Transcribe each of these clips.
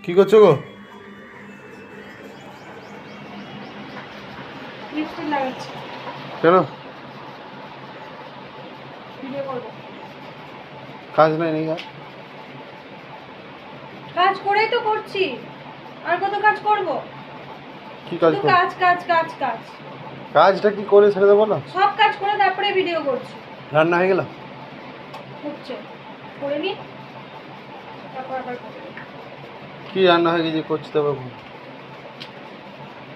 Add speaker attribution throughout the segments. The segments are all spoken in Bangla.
Speaker 1: কি করছো গো?
Speaker 2: লিপস্টিক লাগাচ্ছি।
Speaker 1: কেন?
Speaker 2: ভিডিও করব।
Speaker 1: কাজ নাই নাকি আর?
Speaker 2: কাজ করেই তো করছি। আর কত কাজ করব?
Speaker 1: কি কাজ
Speaker 2: শুধু
Speaker 1: করো?
Speaker 2: কাজ কাজ কাজ কাজ।
Speaker 1: কাজটা কি করে ছেড়ে দেবো না?
Speaker 2: সব কাজ করে তারপরে ভিডিও করছি।
Speaker 1: রান্না হয়ে গেল?
Speaker 2: হচ্ছে। করে নি। তারপর আবার করব।
Speaker 1: কি রান্না হয়ে গেছে করছি তবে?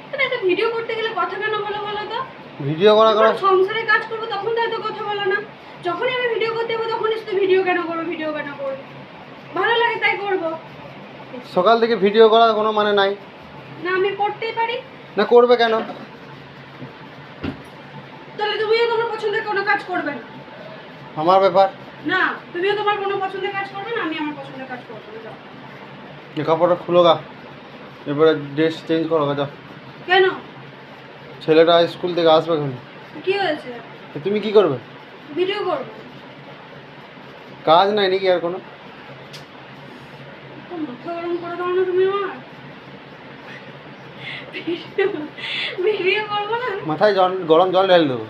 Speaker 2: মানে একটা ভিডিও করতে গেলে কথা কেন বলো বলো তো?
Speaker 1: ভিডিও করা
Speaker 2: যখন সংসারে কাজ করব তখন তো এত কথা বলো না। যখনই আমি ভিডিও করতে যাবো তখনই শুধু ভিডিও কেন করবো ভিডিও কেন করবো। ভালো লাগে তাই করব।
Speaker 1: সকাল থেকে ভিডিও করার কোনো মানে নাই।
Speaker 2: না আমি করতেই পারি।
Speaker 1: না করবে কেন?
Speaker 2: তাহলে তুমিও তোমার পছন্দের কোনো কাজ করবে না।
Speaker 1: আমার ব্যাপার।
Speaker 2: না তুমিও তোমার কোনো পছন্দের কাজ করবে না, আমি আমার পছন্দের কাজ করবো না। যাও।
Speaker 1: এই কাপড়টা খুলো গা, এবারে ড্রেস চেঞ্জ করো গা, যাও।
Speaker 2: কেন?
Speaker 1: ছেলেটা স্কুল থেকে আসবে এখন।
Speaker 2: কি হয়েছে?
Speaker 1: তুমি কি করবে?
Speaker 2: ভিডিও করবো।
Speaker 1: কাজ নাই নাকি আর কোনো?
Speaker 2: তো মাথা গরম করে দাও না তুমি আমার। ভিডিও করবো না।
Speaker 1: মাথায় জল, গরম জল ঢেলে দেবো।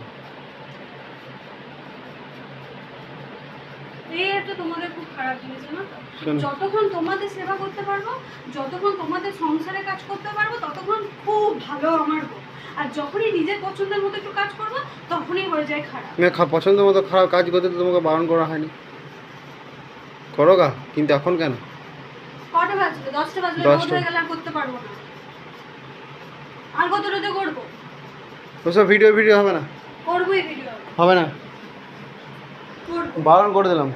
Speaker 2: এটা তোমাদের খুব খারাপ জিনিস না।
Speaker 1: কেন?
Speaker 2: যতক্ষণ তোমাদের সেবা করতে পারবো, যতক্ষণ তোমাদের সংসারে কাজ করতে পারবো, ততক্ষণ খুব ভালো আমার গো। আর যখনই নিজের পছন্দের মতো একটু কাজ করবো, তখনই হয়ে যায় খারাপ।
Speaker 1: না পছন্দ মতো খারাপ কাজ করতে তো তোমাকে বারণ করা হয়নি। করো গা, কিন্তু এখন কেন?
Speaker 2: কটা বাজবে? 10টা বাজলে
Speaker 1: 10টা।
Speaker 2: রোদ হয়ে গেলে আর করতে পারবো না। আর কত রোদে করবো?
Speaker 1: ওসব ভিডিও হবে না।
Speaker 2: করবোই ভিডিও।
Speaker 1: হবে না,
Speaker 2: করবো।
Speaker 1: বারণ করে দিলাম।